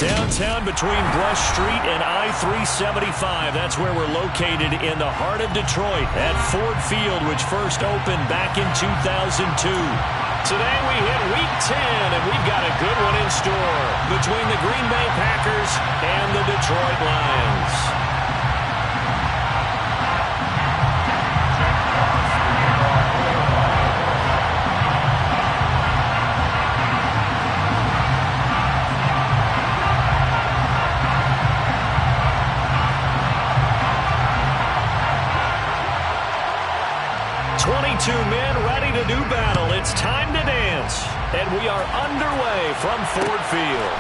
Downtown between Brush Street and I-375. That's where we're located in the heart of Detroit at Ford Field, which first opened back in 2002. Today we hit Week 10, and we've got a good one in store between the Green Bay Packers and the Detroit Lions. 22 men ready to do battle. It's time to dance. And we are underway from Ford Field.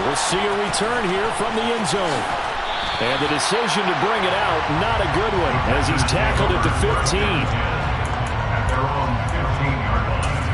We'll see a return here from the end zone. And the decision to bring it out, not a good one, as he's tackled at the 15. At their own 15-yard line.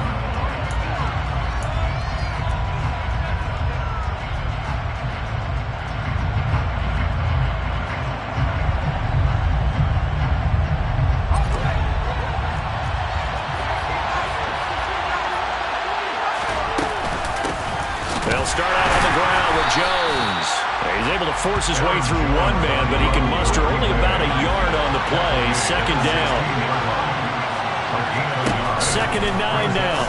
They'll start out on the ground with Jones. He's able to force his way through one man, but he can muster only about a yard on the play. Second down. 2nd and 9 now.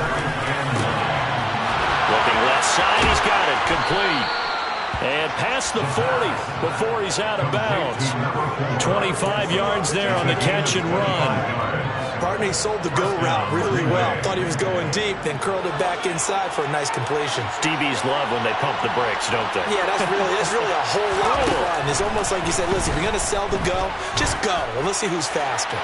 Looking left side, he's got it. Complete. And past the 40 before he's out of bounds. 25 yards there on the catch and run. Barney sold the go route really well. Thought he was going deep, then curled it back inside for a nice completion. DBs love when they pump the brakes, don't they? Yeah, that's really a whole lot of fun. It's almost like you said, listen, if you're going to sell the go, just go, and let's see who's faster.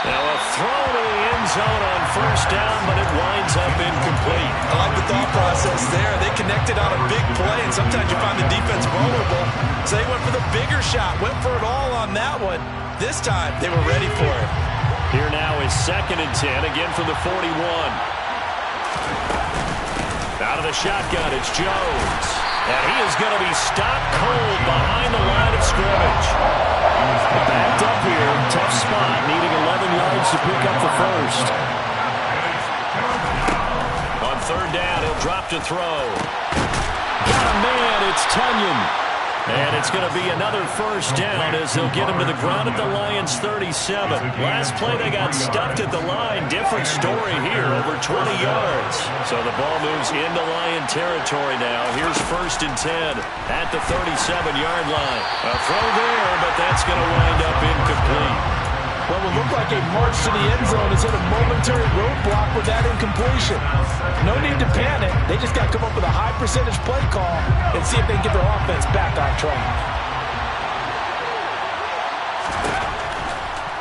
Now a throw to the end zone on first down, but it winds up incomplete. I like the thought process there. They connected on a big play, and sometimes you find the defense vulnerable. So they went for the bigger shot, went for it all on that one. This time, they were ready for it. Here now is 2nd and 10, again from the 41. Out of the shotgun, it's Jones. And he is going to be stopped cold behind the line of scrimmage. Backed up here, tough spot, needing 11 yards to pick up the first. On 3rd down, he'll drop to throw. Got a man, it's Tunyon. And it's going to be another first down as they'll get him to the ground at the Lions' 37. Last play they got stuffed at the line. Different story here, over 20 yards. So the ball moves into Lion territory now. Here's 1st and 10 at the 37-yard line. A throw there, but that's going to wind up incomplete. Well, it looked like a march to the end zone has hit a momentary roadblock with that incompletion. No need to panic. They just got to come up with a high percentage play call and see if they can get their offense back on track.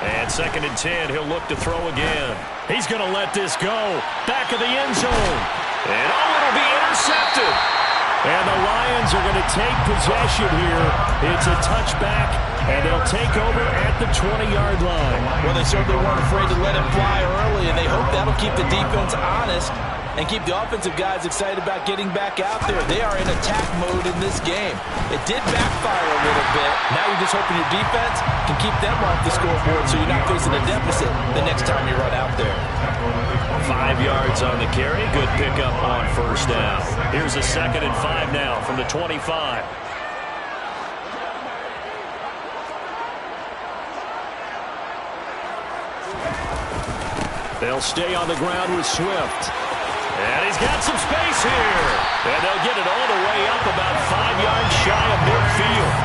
And 2nd and 10, he'll look to throw again. He's going to let this go. Back of the end zone. And it'll be intercepted. And the Lions are going to take possession here. It's a touchback, and they'll take over at the 20-yard line. Well, they certainly weren't afraid to let it fly early, and they hope that'll keep the defense honest and keep the offensive guys excited about getting back out there. They are in attack mode in this game. It did backfire a little bit. Now you're just hoping your defense can keep them off the scoreboard so you're not facing a deficit the next time you run out there. 5 yards on the carry. Good pickup on first down. Here's a 2nd and 5 now from the 25. They'll stay on the ground with Swift. And he's got some space here. And they'll get it all the way up about 5 yards shy of midfield.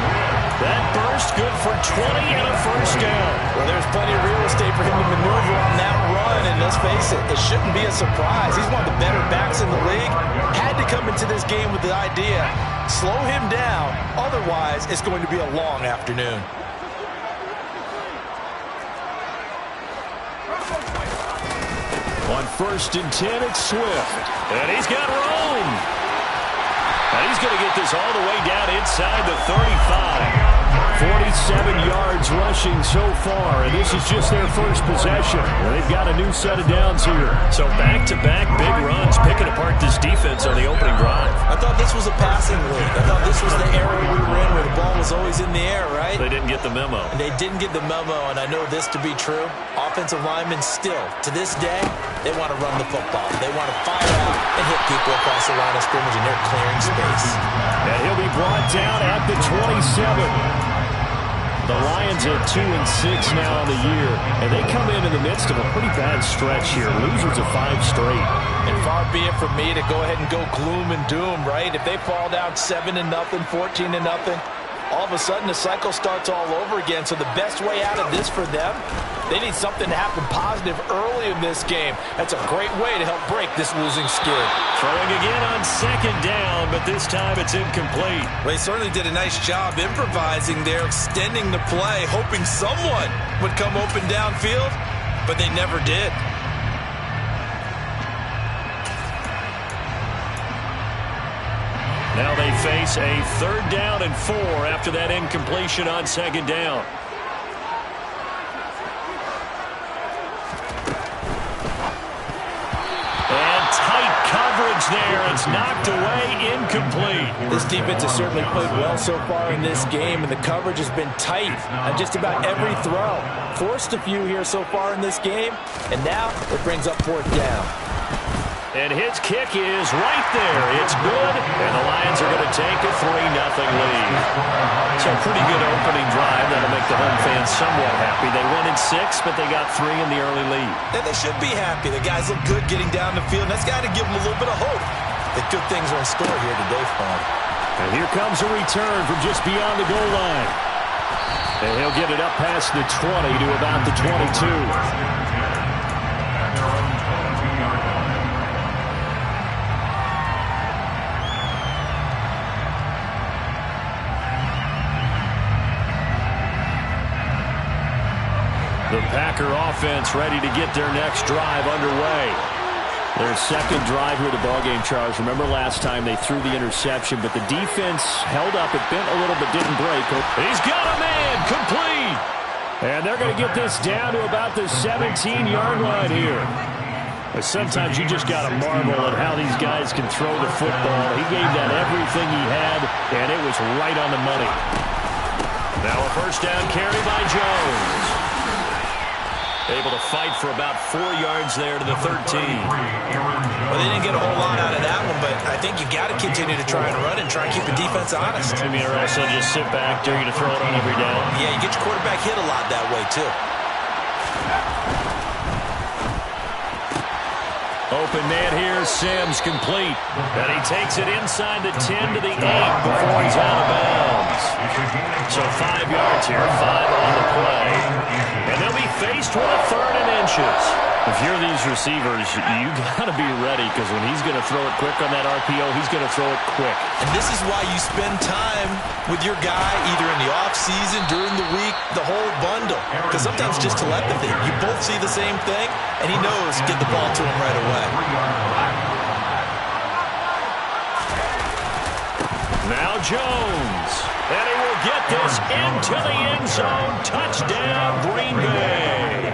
That burst good for 20 and a first down. Well, there's plenty of real estate for him to maneuver on that run, and let's face it, it shouldn't be a surprise. He's one of the better backs in the league. Had to come into this game with the idea, slow him down, otherwise it's going to be a long afternoon. On 1st and 10, it's Swift. And he's got room. And he's going to get this all the way down inside the 35. 47 yards rushing so far, and this is just their first possession. They've got a new set of downs here. So back-to-back big runs, picking apart this defense on the opening drive. I thought this was a passing league. I thought this was the era we were in where the ball was always in the air, right? they didn't get the memo. They didn't get the memo, and I know this to be true. Offensive linemen still, to this day, they want to run the football. They want to fire out and hit people across the line of scrimmage, and they're clearing space. And he'll be brought down at the 27. The Lions at 2-6 now on the year, and they come in the midst of a pretty bad stretch here. Losers of 5 straight. And far be it from me to go ahead and go gloom and doom, right? If they fall down 7-0, 14-0, all of a sudden the cycle starts all over again. So the best way out of this for them, they need something to happen positive early in this game. That's a great way to help break this losing skid. Throwing again on 2nd down, but this time it's incomplete. Well, they certainly did a nice job improvising there, extending the play, hoping someone would come open downfield, but they never did. Now they face a 3rd down and 4 after that incompletion on 2nd down. And tight coverage there. It's knocked away, incomplete. This defense has certainly played well so far in this game, and the coverage has been tight on just about every throw. Forced a few here so far in this game, and now it brings up 4th down. And his kick is right there. It's good, and the Lions are going to take a 3-0 lead. So a pretty good opening drive. That'll make the home fans somewhat happy. They won in 6, but they got 3 in the early lead. And they should be happy. The guys look good getting down the field, and that's got to give them a little bit of hope that good things are in store here today for them. And here comes a return from just beyond the goal line. And he'll get it up past the 20 to about the 22. The Packer offense ready to get their next drive underway. Their 2nd drive here of the ballgame, Charles. Remember last time they threw the interception, but the defense held up. It bent a little but didn't break. He's got a man, complete. And they're going to get this down to about the 17-yard line here. But sometimes you just got to marvel at how these guys can throw the football. He gave that everything he had, and it was right on the money. Now a 1st down carry by Jones. Able to fight for about 4 yards there to the 13. Well, they didn't get a whole lot out of that one, but I think you got to continue to try and run and try and keep the defense honest. I mean, or also just sit back, dare you to throw it on every down. Yeah, you get your quarterback hit a lot that way, too. Open man here, Sims complete. And he takes it inside the 10 to the 8 before he's out of bounds. So 5 yards here, 5 on the play. And they'll be faced with a 3rd and inches. If you're these receivers, you got to be ready, because when he's going to throw it quick on that RPO, he's going to throw it quick. And this is why you spend time with your guy either in the offseason, during the week, the whole bundle. Because sometimes just telepathy. You both see the same thing, and he knows get the ball to him right away. Now Jones. And he will get this into the end zone. Touchdown, Green Bay.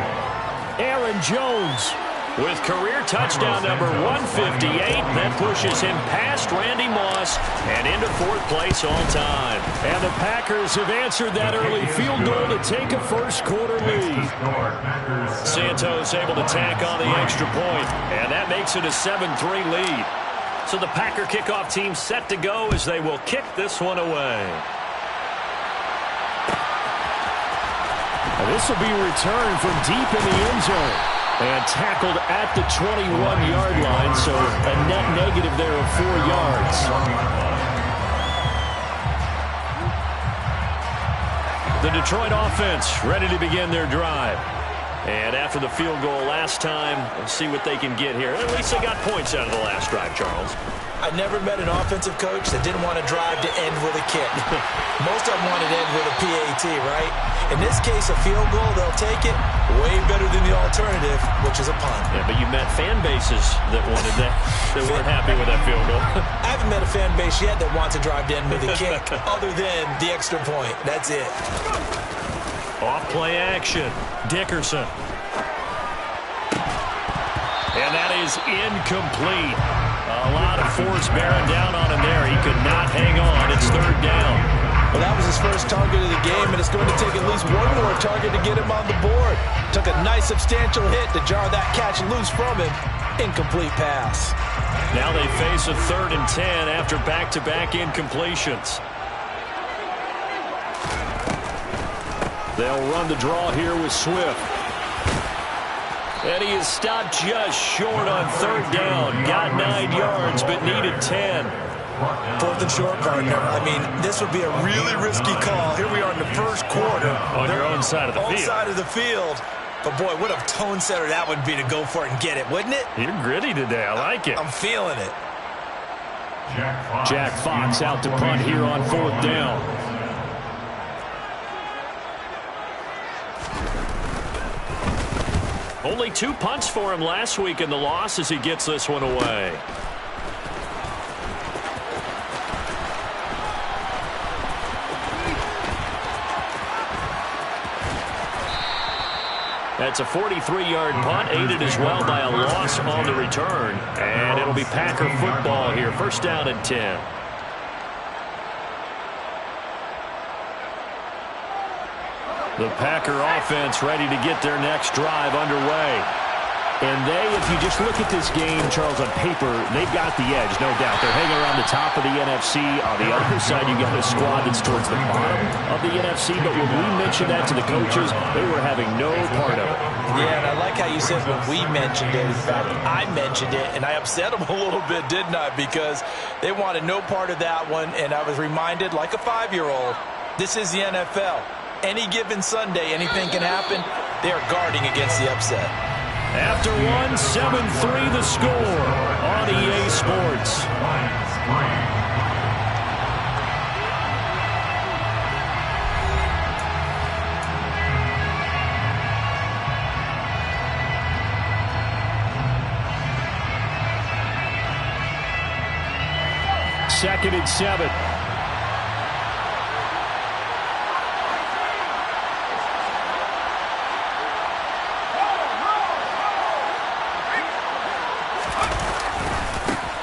Aaron Jones with career touchdown number 158. That pushes him past Randy Moss and into 4th place all time. And the Packers have answered that early field goal to take a 1st quarter lead. Santos able to tack on the extra point, and that makes it a 7-3 lead. So the Packer kickoff team set to go as they will kick this one away. This will be returned from deep in the end zone and tackled at the 21-yard line, so a net negative there of 4 yards. The Detroit offense ready to begin their drive. And after the field goal last time, we'll see what they can get here. At least they got points out of the last drive, Charles. I never met an offensive coach that didn't want to drive to end with a kick. Most of them wanted to end with a PAT, right? In this case, a field goal, they'll take it. Way better than the alternative, which is a punt. Yeah, but you met fan bases that wanted that, that weren't happy with that field goal. I haven't met a fan base yet that wants to drive to end with a kick, other than the extra point. That's it. Off play action. Dickerson. And that is incomplete. A lot of force bearing down on him there. He could not hang on. It's 3rd down. Well, that was his first target of the game, and it's going to take at least one more target to get him on the board. Took a nice substantial hit to jar that catch loose from him. Incomplete pass. Now they face a 3rd and 10 after back-to-back incompletions. They'll run the draw here with Swift. And he is stopped just short on 3rd down. Got 9 yards, but needed 10. 4th and short, partner. I mean, this would be a really risky call. Here we are in the first quarter. On your own side of the field. Own side of the field. But, boy, what a tone setter that would be to go for it and get it, wouldn't it? You're gritty today. I like it. I'm feeling it. Jack Fox out to punt here on 4th down. Only 2 punts for him last week in the loss as he gets this one away. That's a 43-yard punt, aided as well by a loss on the return. And it'll be Packer football here. 1st down and 10. The Packer offense ready to get their next drive underway. And if you just look at this game, Charles, on paper, they've got the edge, no doubt. They're hanging around the top of the NFC. On the other side, you got a squad that's towards the bottom of the NFC. But when we mentioned that to the coaches, they were having no part of it. Yeah, and I like how you said when we mentioned it. In fact, I mentioned it, and I upset them a little bit, didn't I? Because they wanted no part of that one, and I was reminded, like a 5-year-old, this is the NFL. Any given Sunday, anything can happen. They are guarding against the upset. After 7-3 the score on EA Sports. Second and 7.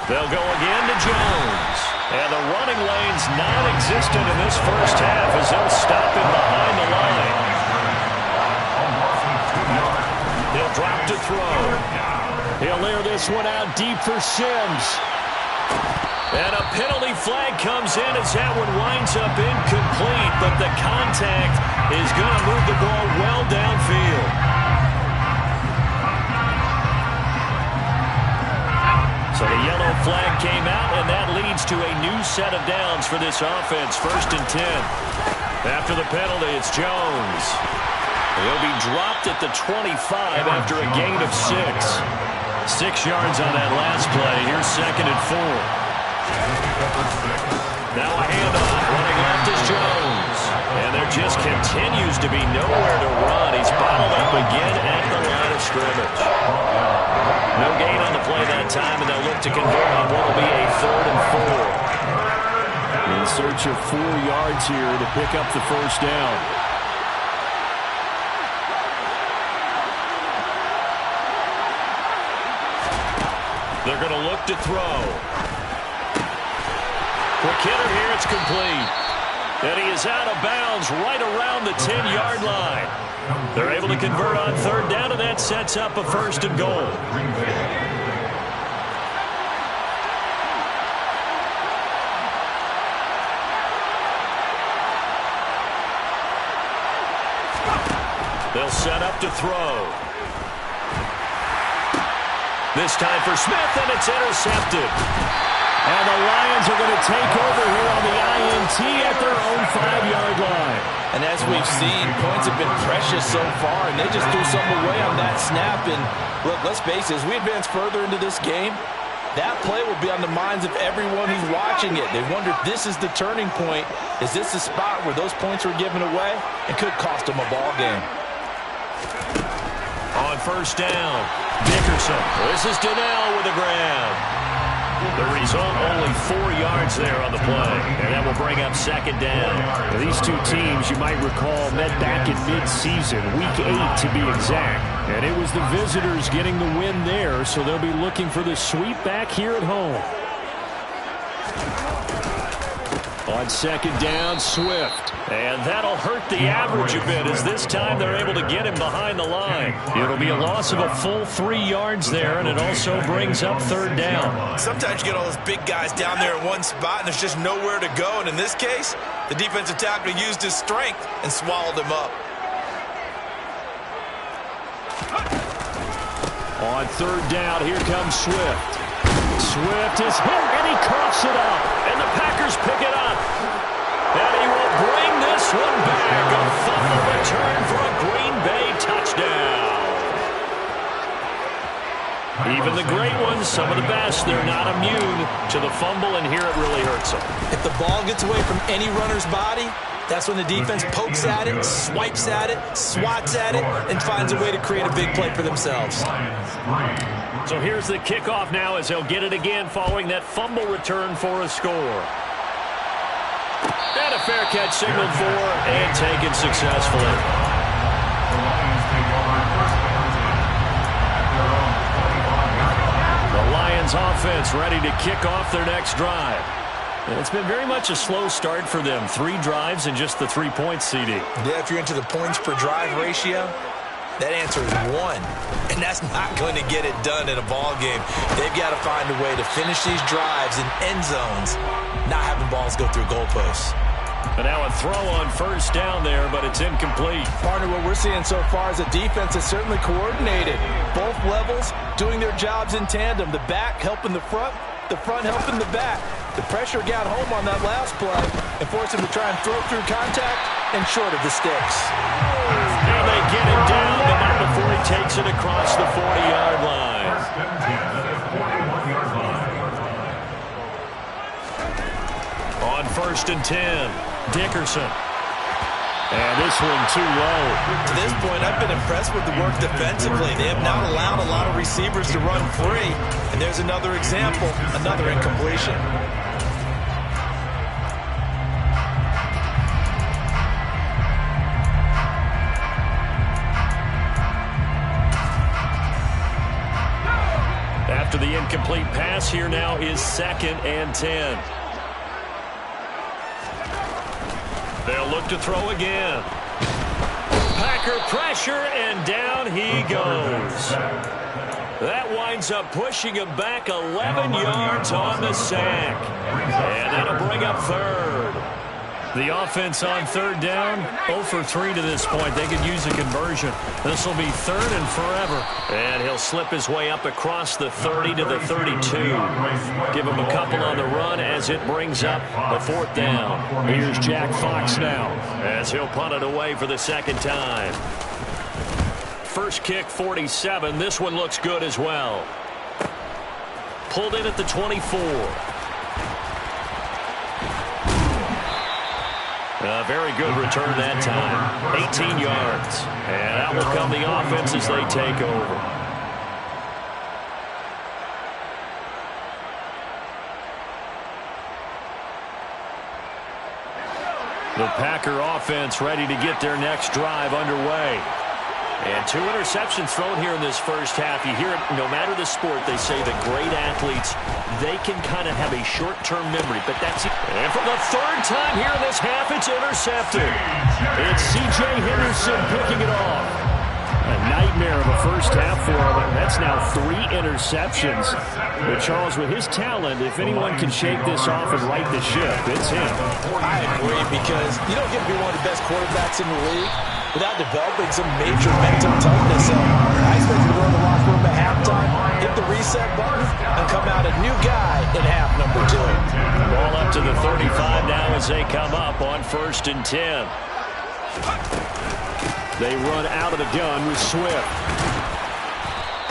They'll go again to Jones. And the running lane's non-existent in this first half as they'll stop him behind the line. He'll drop to throw. He'll air this one out deep for Sims. And a penalty flag comes in as that one winds up incomplete, but the contact is going to move the ball well downfield. So the yellow flag came out, and that leads to a new set of downs for this offense. 1st and 10. After the penalty, it's Jones. He'll be dropped at the 25 after a gain of 6. 6 yards on that last play. Here's 2nd and 4. Now a handoff. Running left is Jones. And there just continues to be nowhere to run. He's bottled up again at the line of scrimmage. No gain on the play that time, and they'll look to convert on what will be a 3rd and 4. In search of 4 yards here to pick up the 1st down. They're going to look to throw. Quick hitter here, it's complete. And he is out of bounds right around the 10-yard line. They're able to convert on 3rd down, and that sets up a 1st and goal. They'll set up to throw. This time for Smith, and it's intercepted. And the Lions are going to take over here on the INT at their own 5-yard line. And as we've seen, points have been precious so far, and they just threw something away on that snap. And look, let's face it, as we advance further into this game, that play will be on the minds of everyone who's watching it. They wonder if this is the turning point. Is this the spot where those points were given away? It could cost them a ball game. On 1st down, Dickerson. This is Donnell with a grab. The result, only 4 yards there on the play, and that will bring up 2nd down. Now, these two teams, you might recall, met back in mid-season, week 8 to be exact, and it was the visitors getting the win there, so they'll be looking for the sweep back here at home. On second down, Swift. And that'll hurt the average a bit, as this time they're able to get him behind the line. It'll be a loss of a full 3 yards there, and it also brings up third down. Sometimes you get all those big guys down there in one spot, and there's just nowhere to go. And in this case, the defensive tackle used his strength and swallowed him up. On third down, here comes Swift. Swift is hit, and he coughs it up. And the Packers pick it up. And he will bring this one back. A fumble return for a Green Bay touchdown. Even the great ones, some of the best, they're not immune to the fumble, and here it really hurts them. If the ball gets away from any runner's body, that's when the defense pokes at it, swipes at it, swats at it, and finds a way to create a big play for themselves. So here's the kickoff now as they'll get it again following that fumble return for a score. And a fair catch signaled for and taken successfully. The Lions offense ready to kick off their next drive. And it's been very much a slow start for them. 3 drives and just the 3 points, CD. Yeah, if you're into the points per drive ratio, that answer is 1. And that's not going to get it done in a ball game. They've got to find a way to finish these drives in end zones, not having balls go through goalposts. And now a throw on first down there, but it's incomplete. Partner, what we're seeing so far is a defense that's certainly coordinated. Both levels doing their jobs in tandem. The back helping the front helping the back. The pressure got home on that last play and forced him to try and throw through contact and short of the sticks. And they get him down, but not before he takes it across the 40-yard line. On first and 10, Dickerson. And this one too low. To this point, I've been impressed with the work defensively. They have not allowed a lot of receivers to run free. And there's another example, another incompletion. After the incomplete pass, here now is second and 10. They'll look to throw again. Packer pressure, and down he goes. That winds up pushing him back 11 yards on the sack. And that'll bring up third. The offense on third down, 0 for 3 to this point. They could use a conversion. This will be third and forever. And he'll slip his way up across the 30 to the 32. Give him a couple on the run as it brings up a fourth down. Here's Jack Fox now as he'll punt it away for the second time. First kick, 47. This one looks good as well. Pulled in at the 24. A very good return that time. 18 yards. And that will come the offense as they take over. The Packer offense ready to get their next drive underway. And 2 interceptions thrown here in this first half. You hear it, no matter the sport, they say that great athletes, they can kind of have a short-term memory, but that's it. And for the third time here in this half, it's intercepted. It's C.J. Henderson picking it off. A nightmare of a first half for him, and that's now 3 interceptions. But Charles, with his talent, if anyone can shake this off and right the ship, it's him. I agree, because you don't get to be one of the best quarterbacks in the league without developing some major mental toughness. So I expect him to go in the locker room at halftime, hit the reset button, and come out a new guy in half number 2. Ball up to the 35 now as they come up on first and 10. They run out of the gun with Swift.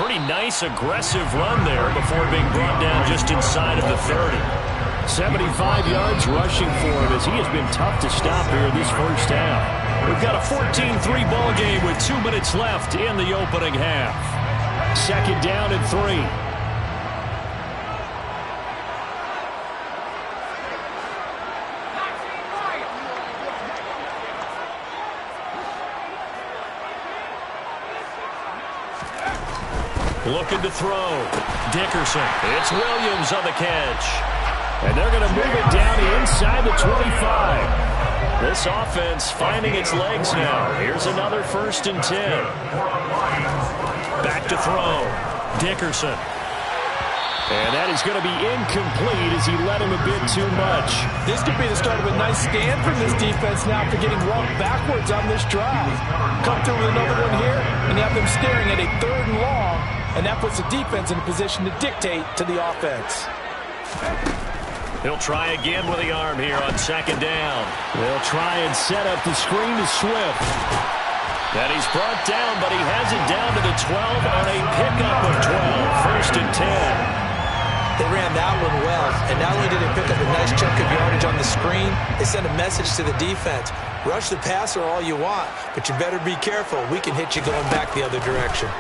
Pretty nice, aggressive run there before being brought down just inside of the 30. 75 yards rushing for him as he has been tough to stop here this first half. We've got a 14-3 ball game with 2 minutes left in the opening half. Second down and 3. Looking to throw. Dickerson. It's Williams on the catch. And they're going to move it down inside the 25. This offense finding its legs now. Here's another 1st and 10. Back to throw. Dickerson. And that is going to be incomplete as he led him a bit too much. This could be the start of a nice stand from this defense now for getting walked backwards on this drive. Come through with another one here, and you have them staring at a 3rd and long, and that puts the defense in a position to dictate to the offense. He'll try again with the arm here on 2nd down. They'll try and set up the screen to Swift. And he's brought down, but he has it down to the 12 on a pickup of 12. 1st and 10. They ran that one well, and not only did they pick up a nice chunk of yardage on the screen, they sent a message to the defense. Rush the passer all you want, but you better be careful. We can hit you going back the other direction.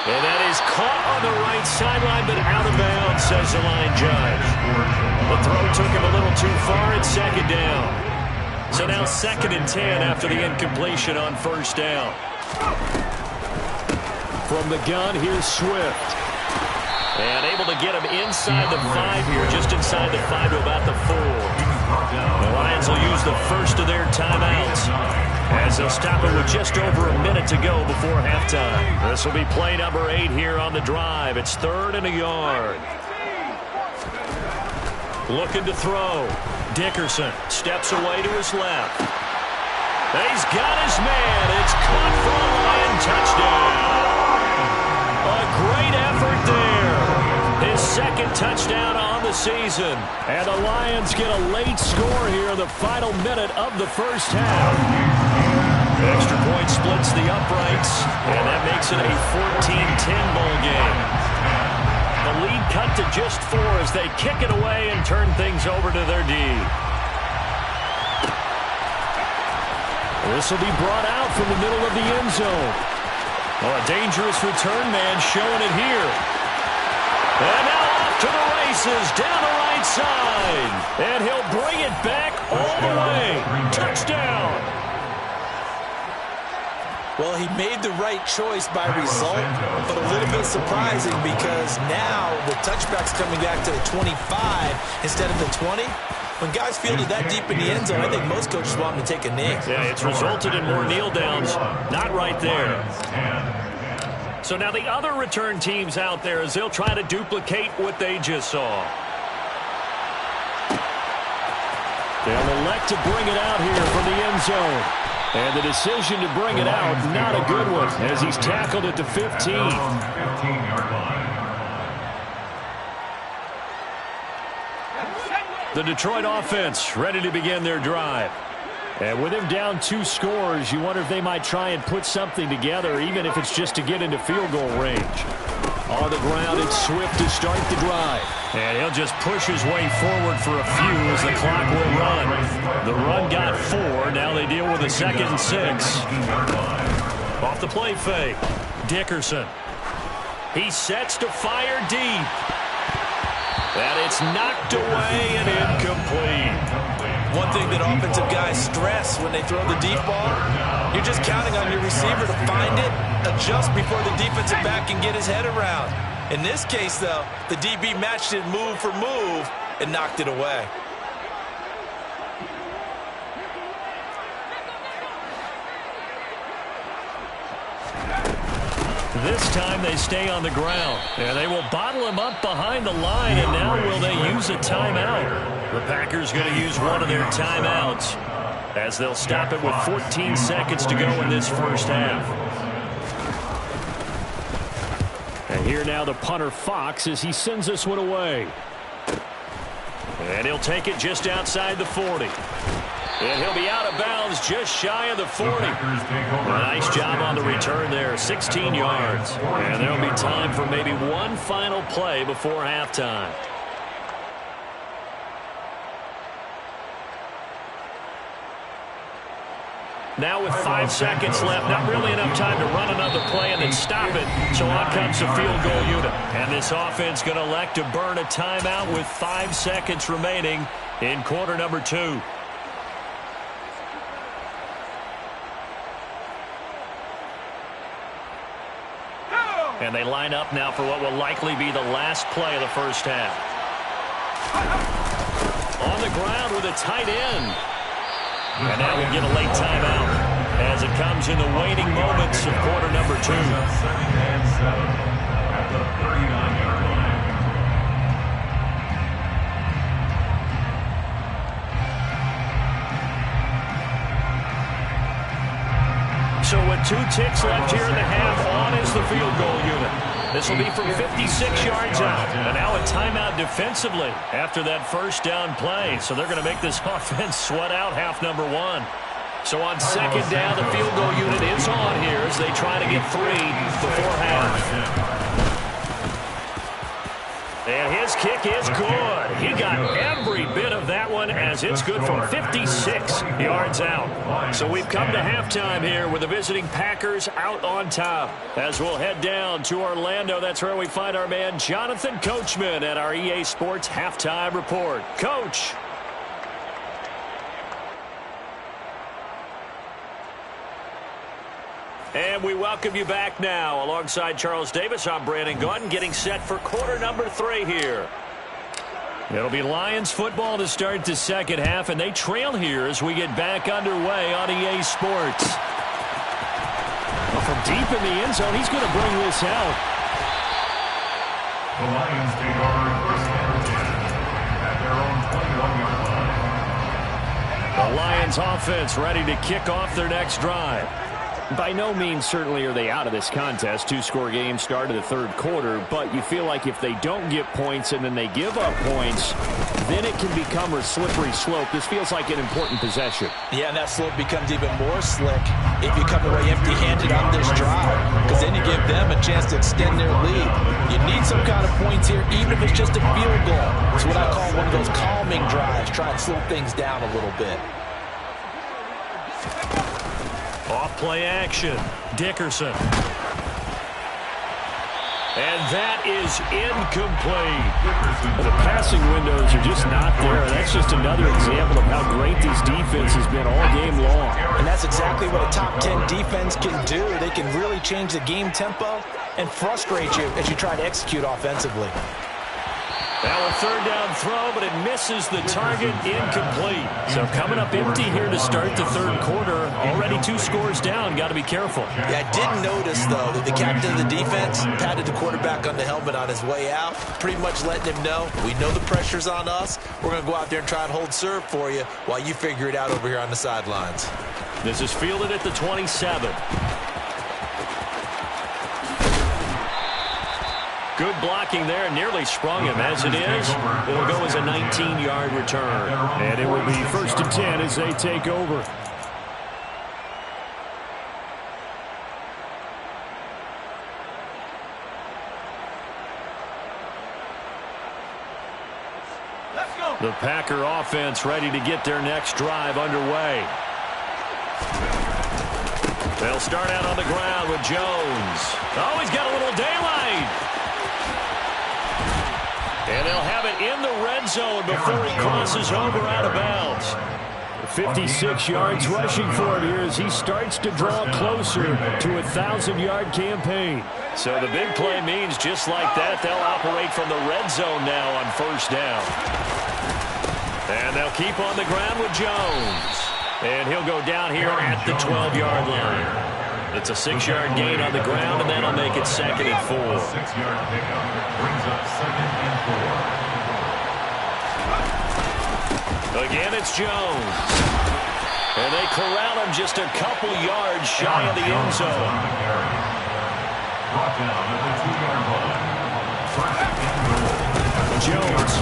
And that is caught on the right sideline, but out of bounds, says the line judge. The throw took him a little too far. It's 2nd down. So now 2nd and 10 after the incompletion on 1st down. From the gun, here's Swift. And able to get him inside the 5 here, just inside the 5 to about the 4. The Lions will use the first of their timeouts as they'll stop it with just over a minute to go before halftime. This will be play number 8 here on the drive. It's 3rd and a yard. Looking to throw. Dickerson steps away to his left. He's got his man. It's caught for a Lion touchdown. A great effort there. His 2nd touchdown on the season. And the Lions get a late score here in the final minute of the 1st half. Extra point splits the uprights, and that makes it a 14-10 ball game. The lead cut to just 4 as they kick it away and turn things over to their D. This will be brought out from the middle of the end zone. Oh, a dangerous return man showing it here. And now off to the races down the right side. And he'll bring it back all the way. Touchdown. Well, he made the right choice by result, but a little bit surprising because now the touchback's coming back to the 25 instead of the 20. When guys field it that deep in the end zone, I think most coaches want them to take a knee. Yeah, it's resulted in more kneel downs. Not right there. So now the other return teams out there as they'll try to duplicate what they just saw. They'll elect to bring it out here from the end zone. And the decision to bring it out, not a good one, as he's tackled at the 15. The Detroit offense ready to begin their drive. And with him down 2 scores, you wonder if they might try and put something together, even if it's just to get into field goal range. On the ground, it's Swift to start the drive. And he'll just push his way forward for a few as the clock will run. The run got 4. Now they deal with a 2nd and 6. Off the play fake. Dickerson. He sets to fire deep. And it's knocked away and incomplete. One thing that offensive guys stress when they throw the deep ball, you're just counting on your receiver to find it, adjust before the defensive back can get his head around. In this case, though, the DB matched it move for move and knocked it away. This time they stay on the ground. And they will bottle him up behind the line. And now will they use a timeout? The Packers going to use one of their timeouts as they'll stop it with 14 seconds to go in this 1st half. And here now the punter Fox as he sends this one away. And he'll take it just outside the 40. And he'll be out of bounds just shy of the 40. Nice job on the return there, 16 yards. And there'll be time for maybe one final play before halftime. Now with 5 seconds left, not really enough time to run another play and then stop it. So on comes the field goal unit. And this offense going to elect to burn a timeout with 5 seconds remaining in quarter number 2. And they line up now for what will likely be the last play of the first half. On the ground with a tight end. And now we'll get a late timeout as it comes in the waning moments of quarter number 2. Second and 7 at the 39-yard line. So with 2 ticks left here in the half, on is the field goal unit. This will be from 56 yards out. And now a timeout defensively after that first down play. So they're going to make this offense sweat out half number 1. So on second down, the field goal unit is on here as they try to get 3 before half. And his kick is good. He got every bit of that one as it's good from 56 yards out. So we've come to halftime here with the visiting Packers out on top. As we'll head down to Orlando, that's where we find our man Jonathan Coachman at our EA Sports Halftime Report. Coach. And we welcome you back now. Alongside Charles Davis, I'm Brandon Gaudin, getting set for quarter number 3 here. It'll be Lions football to start the second half, and they trail here as we get back underway on EA Sports. Well, from deep in the end zone, he's going to bring this out. The Lions take over first and 10 at their own 21-yard line. The Lions offense ready to kick off their next drive. By no means certainly are they out of this contest. 2-score game start of the third quarter, but you feel like if they don't get points and then they give up points, then it can become a slippery slope. This feels like an important possession. Yeah, and that slope becomes even more slick if you come away empty-handed on this drive, because then you give them a chance to extend their lead. You need some kind of points here, even if it's just a field goal. It's what I call one of those calming drives. Try and slow things down a little bit. Off play action. Dickerson. And that is incomplete. The passing windows are just not there. That's just another example of how great this defense has been all game long. And that's exactly what a top 10 defense can do. They can really change the game tempo and frustrate you as you try to execute offensively. Now a third down throw, but it misses the target, incomplete. So coming up empty here to start the third quarter. Already 2 scores down. Got to be careful. Yeah, I did notice, though, that the captain of the defense patted the quarterback on the helmet on his way out, pretty much letting him know, we know the pressure's on us. We're going to go out there and try and hold serve for you while you figure it out over here on the sidelines. This is fielded at the 27. Good blocking there, nearly sprung him. As it is, it'll go as a 19-yard return. And it will be 1st and 10 as they take over. The Packer offense ready to get their next drive underway. They'll start out on the ground with Jones. Oh, he's got a little daylight. And they'll have it in the red zone before he crosses over out of bounds. 56 yards rushing for him here as he starts to draw closer to a 1,000-yard campaign. So the big play means just like that, they'll operate from the red zone now on first down. And they'll keep on the ground with Jones. And he'll go down here at the 12-yard line. It's a 6-yard gain on the ground, and that'll make it 2nd and 4. 6-yard pickup brings up 2nd and 4. Again, it's Jones. And they corral him just a couple yards shy of the end zone. Brought down at the 2-yard line. 1st and goal. Jones.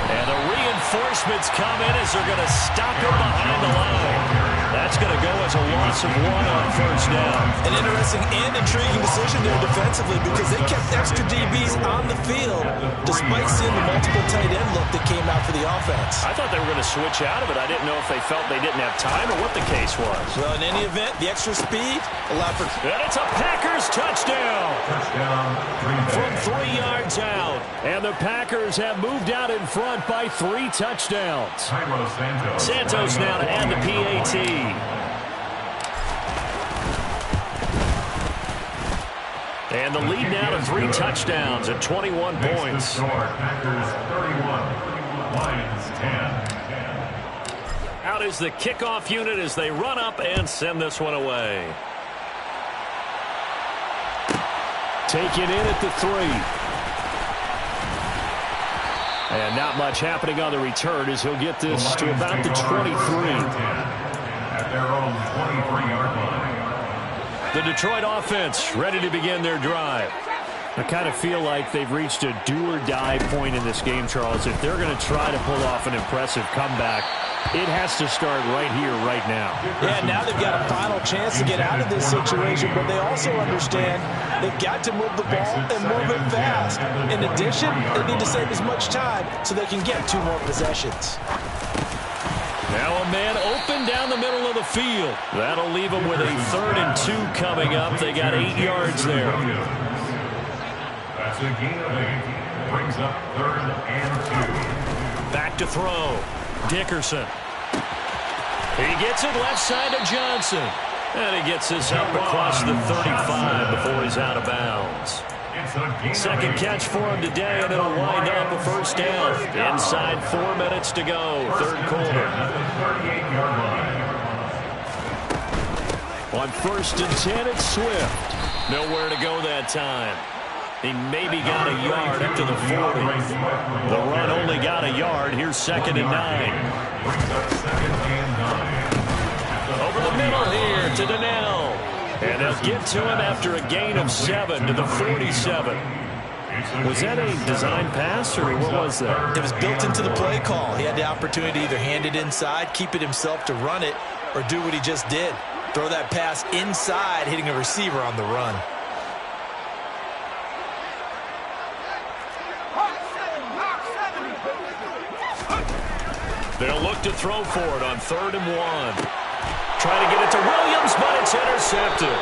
And the reinforcements come in as they're going to stop him behind the line. That's going to go as a loss of 1 on first down. An interesting and intriguing decision there defensively because they kept extra DBs on the field despite seeing the multiple tight end look that came out for the offense. I thought they were going to switch out of it. I didn't know if they felt they didn't have time or what the case was. Well, in any event, the extra speed allowed for... And it's a Packers touchdown. Touchdown, From 3 yards out. And the Packers have moved out in front by 3 touchdowns. Santos now to add the PAT. And the lead now to 3 touchdowns and 21 points. Packers 31, Lions 10. Out is the kickoff unit as they run up and send this one away. Taken in at the 3. And not much happening on the return as he'll get this to about the 23. At their own 23-yard line. The Detroit offense ready to begin their drive. I kind of feel like they've reached a do-or-die point in this game, Charles. If they're going to try to pull off an impressive comeback, it has to start right here, right now. Yeah, now they've got a final chance to get out of this situation, but they also understand they've got to move the ball and move it fast. In addition, they need to save as much time so they can get 2 more possessions. Now a man open down the middle of the field. That'll leave them with a 3rd and 2 coming up. They got 8 yards there. That's a gain of 8. Brings up 3rd and 2. Back to throw. Dickerson. He gets it left side to Johnson. And he gets this up across the 35 before he's out of bounds. Second catch for him today, and it'll wind up a 1st down. Inside 4 minutes to go, 3rd quarter. On 1st and 10, it's Swift. Nowhere to go that time. He maybe got a yard up to the 40. The run only got a yard. Here's 2nd and 9. Over the middle here to Donnell. And they'll get to him after a gain of 7 to the 47. Was that a design pass, or what was that? It was built into the play call. He had the opportunity to either hand it inside, keep it himself to run it, or do what he just did. Throw that pass inside, hitting a receiver on the run. They'll look to throw for it on 3rd and 1. Trying to get it to Williams, but it's intercepted.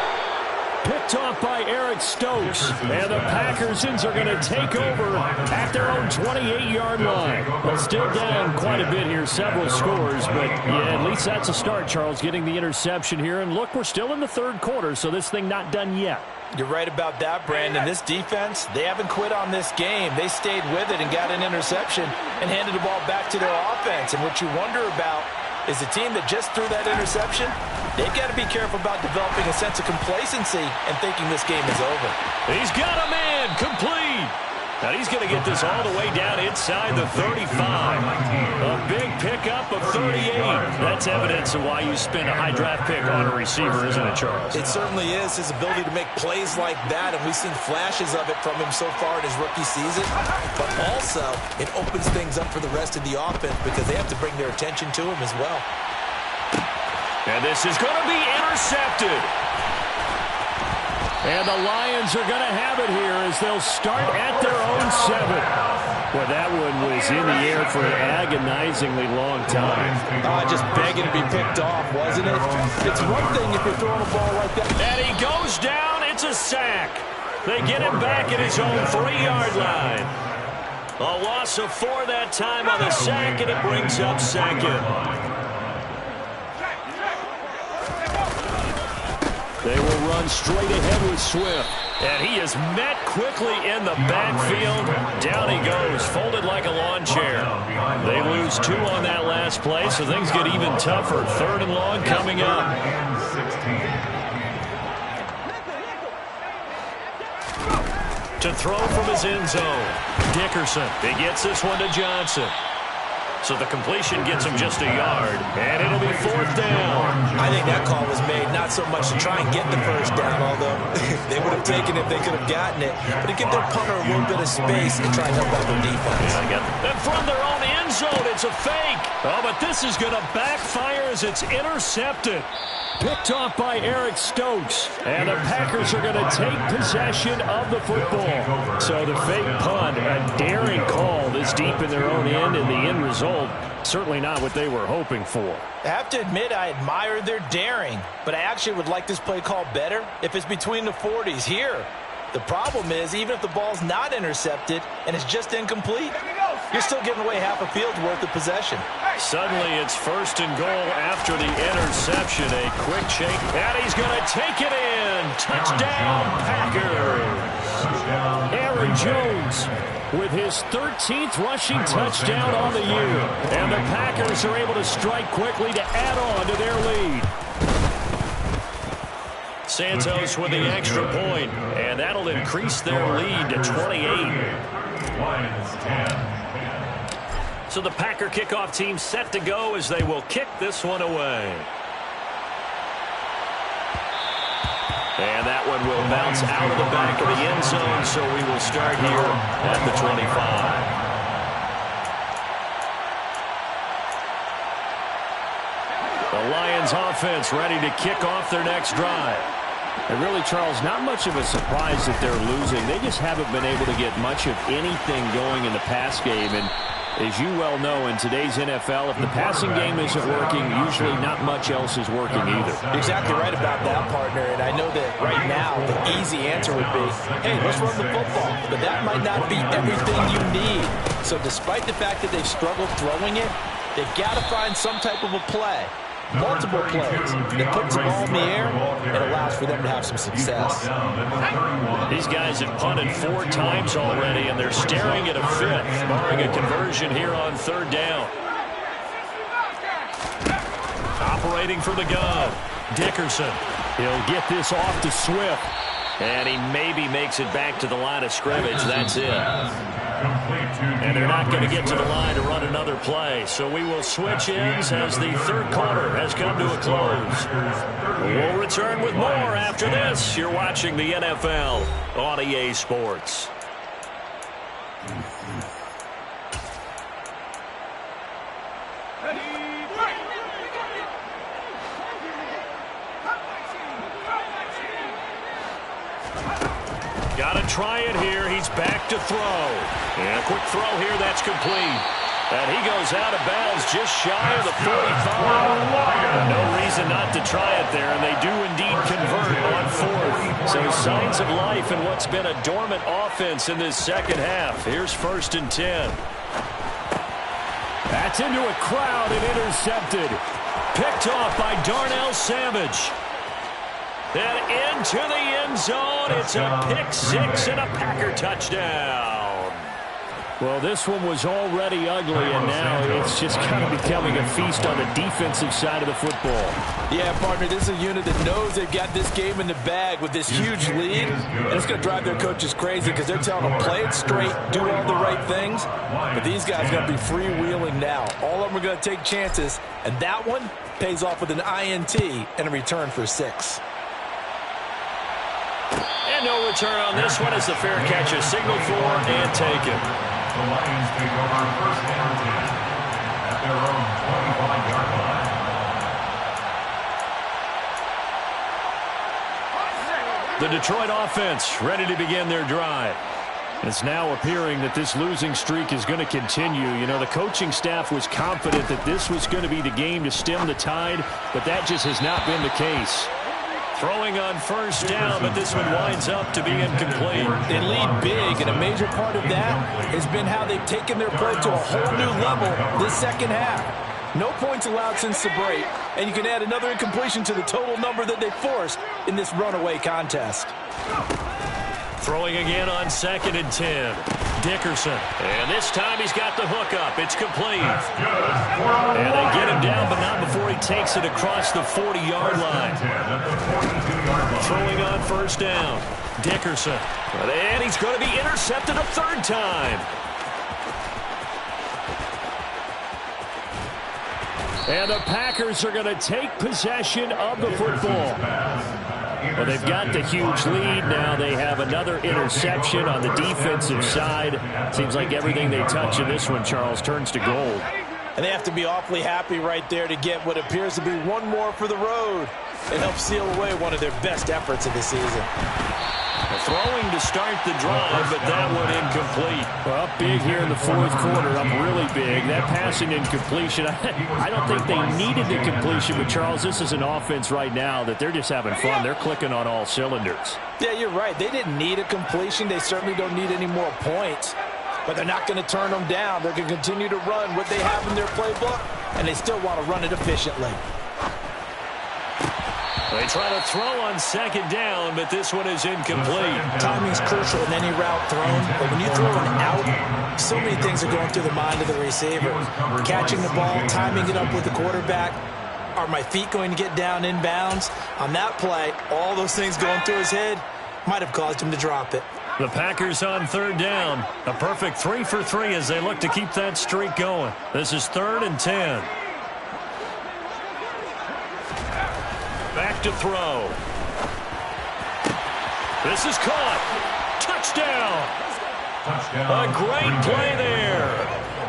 Picked off by Eric Stokes. And the Packers are going to take over at their own 28-yard line. Well, still down quite a bit here, several scores. But, yeah, at least that's a start, Charles, getting the interception here. And, look, we're still in the 3rd quarter, so this thing not done yet. You're right about that, Brandon. This defense, they haven't quit on this game. They stayed with it and got an interception and handed the ball back to their offense. And what you wonder about is the team that just threw that interception, they've got to be careful about developing a sense of complacency and thinking this game is over. He's got a man, complete. Now he's going to get this all the way down inside the 35. A big pickup of 38. That's evidence of why you spend a high draft pick on a receiver, isn't it, Charles? It certainly is. His ability to make plays like that, and we've seen flashes of it from him so far in his rookie season. But also, it opens things up for the rest of the offense because they have to bring their attention to him as well. And this is going to be intercepted. And the Lions are going to have it here as they'll start at their own 7. Well, that one was in the air for an agonizingly long time. Just begging to be picked off, wasn't it? It's one thing if you're throwing a ball like that. And he goes down. It's a sack. They get him back at his own 3-yard line. A loss of 4 that time on the sack, and it brings up 2nd. They will run straight ahead with Swift. And he is met quickly in the backfield. Down he goes, folded like a lawn chair. They lose 2 on that last play, so things get even tougher. 3rd and long coming up. To throw from his end zone. Dickerson. He gets this one to Johnson. So the completion gets him just a yard, and it'll be 4th down. I think that call was made not so much to try and get the 1st down, although they would have taken it if they could have gotten it, but to give their punter a little bit of space and try and help out their defense. Yeah, I get that. And from their own end zone, it's a fake. Oh, but this is going to backfire as it's intercepted. Picked off by Eric Stokes. And the Packers are going to take possession of the football. So the fake punt, a daring call this deep in their own end, and the end result, certainly not what they were hoping for. I have to admit I admire their daring, but I actually would like this play call better if it's between the 40s here. The problem is, even if the ball's not intercepted and it's just incomplete, you're still giving away half a field's worth of possession. Suddenly it's 1st and goal after the interception. A quick shake, and he's going to take it in. Touchdown, Packers. Aaron Jones with his 13th rushing touchdown on the year. And the Packers are able to strike quickly to add on to their lead. Santos with the extra point, and that'll increase their lead to 28. Lions 10. So the Packer kickoff team set to go as they will kick this one away. And that one will bounce out of the back of the end zone, so we will start here at the 25. The Lions offense ready to kick off their next drive. And really, Charles, not much of a surprise that they're losing. They just haven't been able to get much of anything going in the pass game. And as you well know, in today's NFL, if the passing game isn't working, usually not much else is working either. You're exactly right about that, partner. And I know that right now the easy answer would be, hey, let's run the football. But that might not be everything you need. So despite the fact that they've struggled throwing it, they've got to find some type of a play. Multiple plays that puts the ball in the air and allows for them to have some success. These guys have punted 4 times already, and they're staring at a 5th, barring a conversion here on 3rd down. Operating from the gun, Dickerson. He'll get this off to Swift. And he maybe makes it back to the line of scrimmage. That's it. And they're not going to get to the line to run another play. So we will switch ends as the 3rd quarter has come to a close. We'll return with more after this. You're watching the NFL on EA Sports. Got to try it here. He's back to throw. And a quick throw here. That's complete. And he goes out of bounds just shy of the 45. No reason not to try it there. And they do indeed convert on 4th. So signs of life in what's been a dormant offense in this second half. Here's 1st and 10. That's into a crowd and intercepted. Picked off by Darnell Savage. And into the end zone. It's a pick 6 and a Packer touchdown. Well, this one was already ugly, and now it's just kind of becoming a feast on the defensive side of the football. Yeah, partner, this is a unit that knows they've got this game in the bag with this huge lead, and it's going to drive their coaches crazy because they're telling them, play it straight, do all the right things, but these guys are going to be freewheeling now. All of them are going to take chances, and that one pays off with an INT and a return for 6. And no return on this one as the fair catch is signaled for and taken. The Lions take over 1st and 10 at their own 25-yard line. The Detroit offense ready to begin their drive. It's now appearing that this losing streak is going to continue. You know, the coaching staff was confident that this was going to be the game to stem the tide, but that just has not been the case. Throwing on 1st down, but this one winds up to be incomplete. They lead big, and a major part of that has been how they've taken their play to a whole new level this second half. No points allowed since the break, and you can add another incompletion to the total number that they forced in this runaway contest. Throwing again on 2nd and 10. Dickerson. And this time he's got the hook up. It's complete. And they get him down, but not before he takes it across the 40-yard line. Throwing on 1st down. Dickerson. And he's going to be intercepted a 3rd time. And the Packers are going to take possession of the football. Well, they've got the huge lead. Now they have another interception on the defensive side. Seems like everything they touch in this one, Charles, turns to gold. And they have to be awfully happy right there to get what appears to be one more for the road and help seal away one of their best efforts of the season. Throwing to start the drive, but that one incomplete. Well, up big here in the 4th quarter, up really big. That passing incompletion, I don't think they needed the completion, but Charles, this is an offense right now that they're just having fun. They're clicking on all cylinders. Yeah, you're right. They didn't need a completion. They certainly don't need any more points, but they're not going to turn them down. They're going to continue to run what they have in their playbook and they still want to run it efficiently. They try to throw on second down, but this one is incomplete. Timing's crucial in any route thrown, but when you throw an out, so many things are going through the mind of the receiver. Catching the ball, timing it up with the quarterback. Are my feet going to get down in bounds? On that play, all those things going through his head might have caused him to drop it. The Packers on third down. A perfect 3 for 3 as they look to keep that streak going. This is 3rd and 10. Back to throw. This is caught. Touchdown. A great play there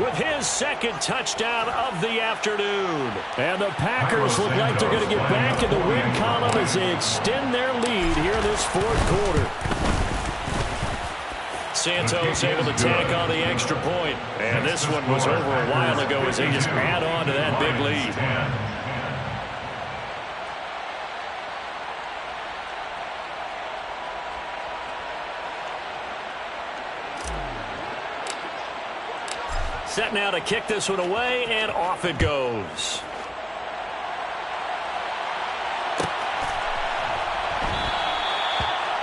with his second touchdown of the afternoon. And the Packers look like they're going to get back in the win column as they extend their lead here in this fourth quarter. Santos able to tack on the extra point. And this one was over a while ago as they just add on to that big lead. Set now to kick this one away, and off it goes.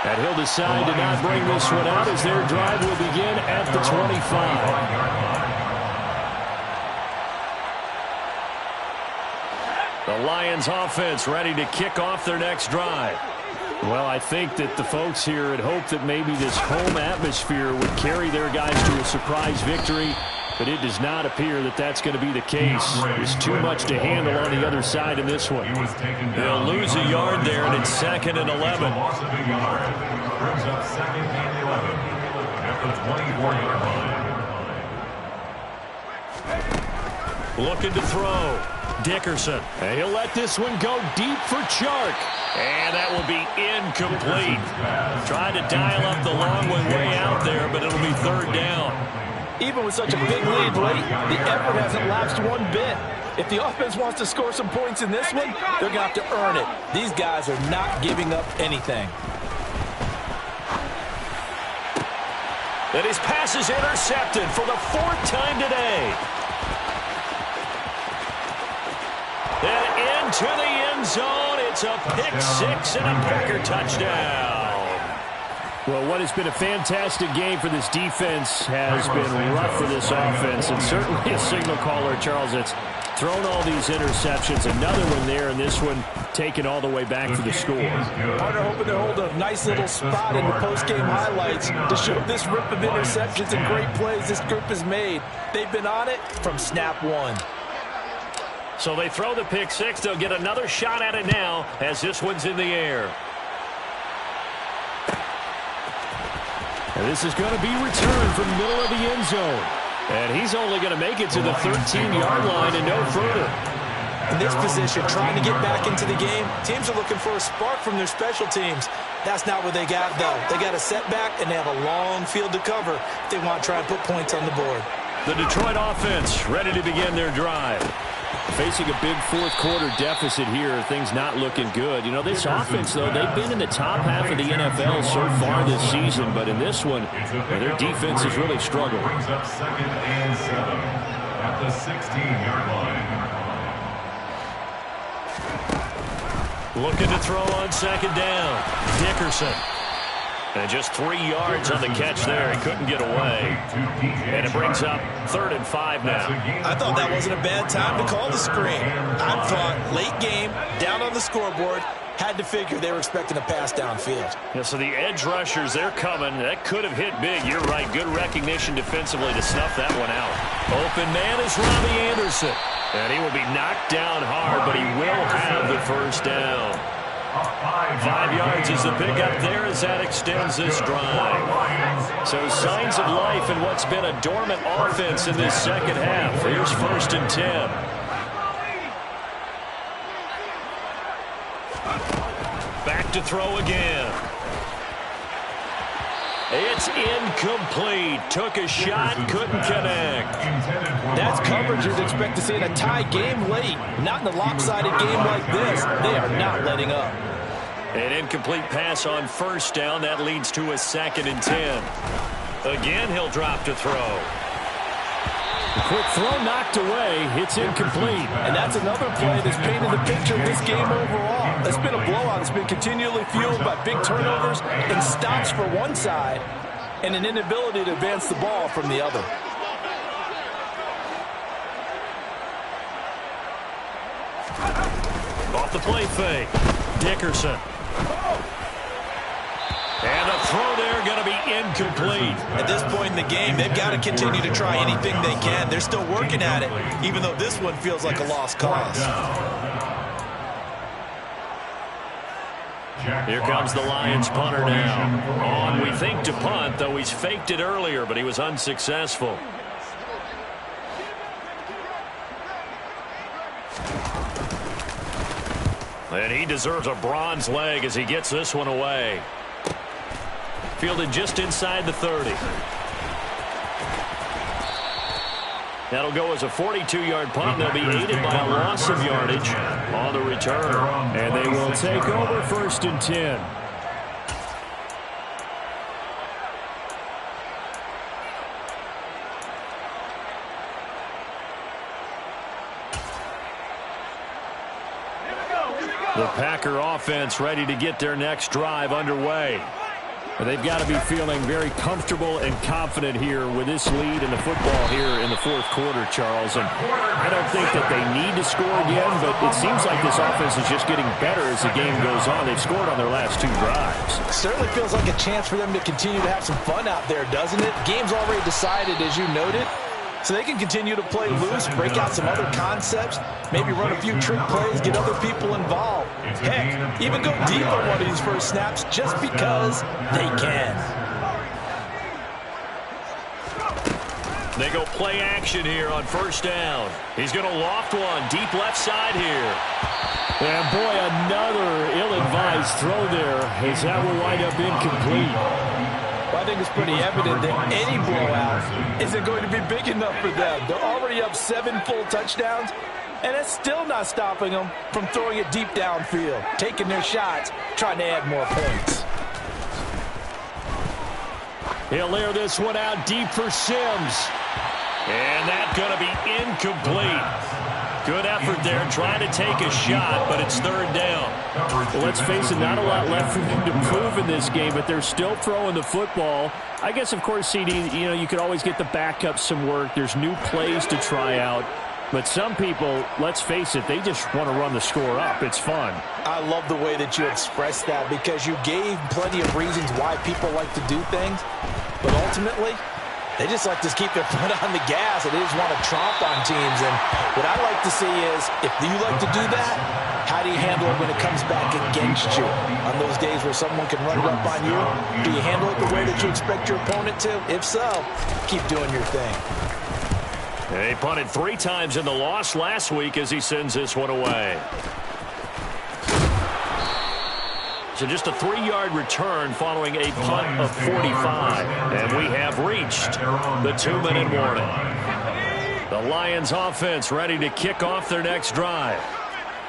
And he'll decide to not bring this one out as their drive will begin at the 25. The Lions offense ready to kick off their next drive. Well, I think that the folks here had hoped that maybe this home atmosphere would carry their guys to a surprise victory. But it does not appear that that's going to be the case. There's too much to handle on the other side in this one. They'll lose a yard there, and it's 2nd and 11. Brings up 2nd and 11 at the 24-yard line. Looking to throw. Dickerson. And he'll let this one go deep for Chark. And that will be incomplete. Tried to dial up the long way out there, but it'll be 3rd down. Even with such a big lead late, the effort hasn't lapsed one bit. If the offense wants to score some points in this one, they're going to have to earn it. These guys are not giving up anything. And his pass is intercepted for the 4th time today. And into the end zone. It's a pick 6 and a Packer touchdown. Well, what has been a fantastic game for this defense has been rough for this offense, and certainly a signal caller, Charles, that's thrown all these interceptions. Another one there, and this one taken all the way back for the score. Partner hoping to hold a nice little spot in the post-game highlights to show this rip of interceptions and great plays this group has made. They've been on it from snap one. So they throw the pick 6. They'll get another shot at it now as this one's in the air. And this is going to be returned from the middle of the end zone. And he's only going to make it to the 13-yard line and no further. In this position, trying to get back into the game, teams are looking for a spark from their special teams. That's not what they got, though. They got a setback, and they have a long field to cover if they want to try and put points on the board. The Detroit offense ready to begin their drive. Facing a big fourth quarter deficit here, things not looking good. You know, this offense, though, they've been in the top half of the NFL so far this season, but in this one, their defense has really struggled. Brings up 2nd and 7 at the 16-yard line. Looking to throw on 2nd down. Dickerson. And just 3 yards on the catch there. He couldn't get away. And it brings up 3rd and 5 now. I thought that wasn't a bad time to call the screen. I thought late game, down on the scoreboard, had to figure they were expecting a pass downfield. Yeah, so the edge rushers, they're coming. That could have hit big. You're right. Good recognition defensively to snuff that one out. Open man is Robbie Anderson. And he will be knocked down hard, but he will have the first down. 5 yards is the pickup there as that extends this drive. So signs of life in what's been a dormant offense in this second half. Here's 1st and 10. Back to throw again. It's incomplete. Took a shot, couldn't connect. That's coverage you'd expect to see in a tie game late. Not in a lopsided game like this. They are not letting up. An incomplete pass on 1st down. That leads to a 2nd and 10. Again, he'll drop to throw. The quick throw knocked away. It's incomplete. And that's another play that's painted the picture of this game overall. It's been a blowout. It's been continually fueled by big turnovers and stops for one side and an inability to advance the ball from the other. Off the play fake. Dickerson. And a throw there going to be incomplete. At this point in the game, they've got to continue to try anything they can. They're still working at it, even though this one feels like a lost cause. Here comes the Lions punter now. On, we think, to punt, though he's faked it earlier, but he was unsuccessful. And he deserves a bronze leg as he gets this one away. Fielded just inside the 30. That'll go as a 42-yard punt. They'll be aided by a loss of yardage on the return. And they will take over 1st and 10. The Packer offense ready to get their next drive underway. They've got to be feeling very comfortable and confident here with this lead in the football here in the 4th quarter, Charles. And I don't think that they need to score again, but it seems like this offense is just getting better as the game goes on. They've scored on their last 2 drives. Certainly feels like a chance for them to continue to have some fun out there, doesn't it? Game's already decided, as you noted. So they can continue to play loose, break out some other concepts, maybe run a few trick plays, get other people involved. Heck, even go deep on one of these first snaps just because they can. They go play action here on 1st down. He's going to loft one deep left side here. And boy, another ill-advised throw there as that will wind up incomplete. Well, I think it's pretty evident that any blowout isn't going to be big enough for them. They're already up 7 full touchdowns, and it's still not stopping them from throwing it deep downfield, taking their shots, trying to add more points. He'll air this one out deep for Sims. And that's going to be incomplete. Good effort there, trying to take a shot, but it's 3rd down. Well, let's face it, not a lot left for them to prove in this game, but they're still throwing the football. I guess, of course, CD, you could always get the backup some work. There's new plays to try out. But some people, let's face it, they just want to run the score up. It's fun. I love the way that you expressed that because you gave plenty of reasons why people like to do things. But ultimately, they just like to keep their foot on the gas, and they just want to tromp on teams. And what I like to see is, if you like to do that, how do you handle it when it comes back against you? On those days where someone can run it up on you, do you handle it the way that you expect your opponent to? If so, keep doing your thing. He punted 3 times in the loss last week as he sends this one away. So just a 3-yard return following a punt of 45. And we have reached the 2-minute warning. The Lions offense ready to kick off their next drive.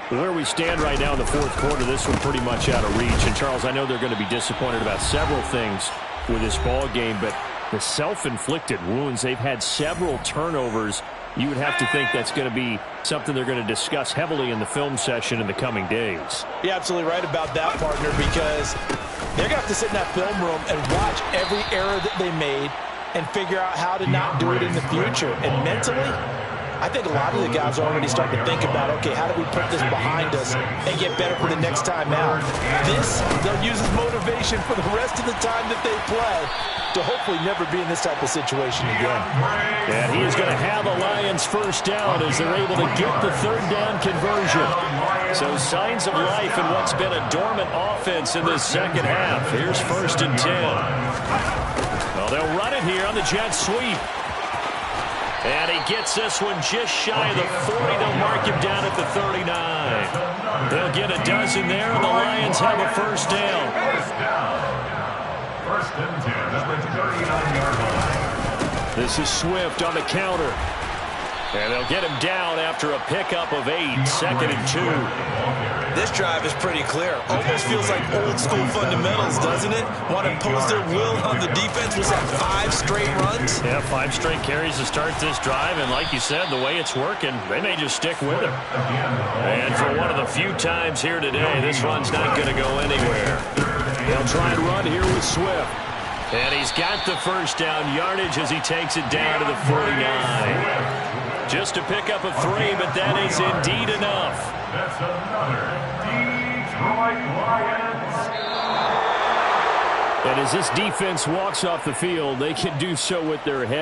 Where we stand right now in the 4th quarter, this one pretty much out of reach. And, Charles, I know they're going to be disappointed about several things with this ball game, but the self-inflicted wounds, they've had several turnovers. You would have to think that's going to be something they're going to discuss heavily in the film session in the coming days. You're absolutely right about that, partner, because they're going to have to sit in that film room and watch every error that they made and figure out how to not do it in the future. And mentally, I think a lot of the guys are already starting to think about, okay, how do we put this behind us and get better for the next time out? This, they'll use as motivation for the rest of the time that they play to hopefully never be in this type of situation again. And he is going to have a Lions 1st down as they're able to get the 3rd down conversion. So signs of life in what's been a dormant offense in this 2nd half. Here's 1st and 10. Well, they'll run it here on the jet sweep. And he gets this one just shy of the 40. They'll mark him down at the 39. They'll get a dozen there, and the Lions have a 1st down. 1st and 10 at the 39-yard line. This is Swift on the counter. And they'll get him down after a pickup of 8, 2nd and 2. This drive is pretty clear. Almost feels like old school fundamentals, doesn't it? Want to impose their will on the defense. Was that 5 straight runs? Yeah, 5 straight carries to start this drive. And like you said, the way it's working, they may just stick with it. And for one of the few times here today, this run's not going to go anywhere. They'll try and run here with Swift. And he's got the first down yardage as he takes it down to the 49. Just a pickup of 3, but that is indeed enough. That's another Detroit Lions. And as this defense walks off the field, they can do so with their head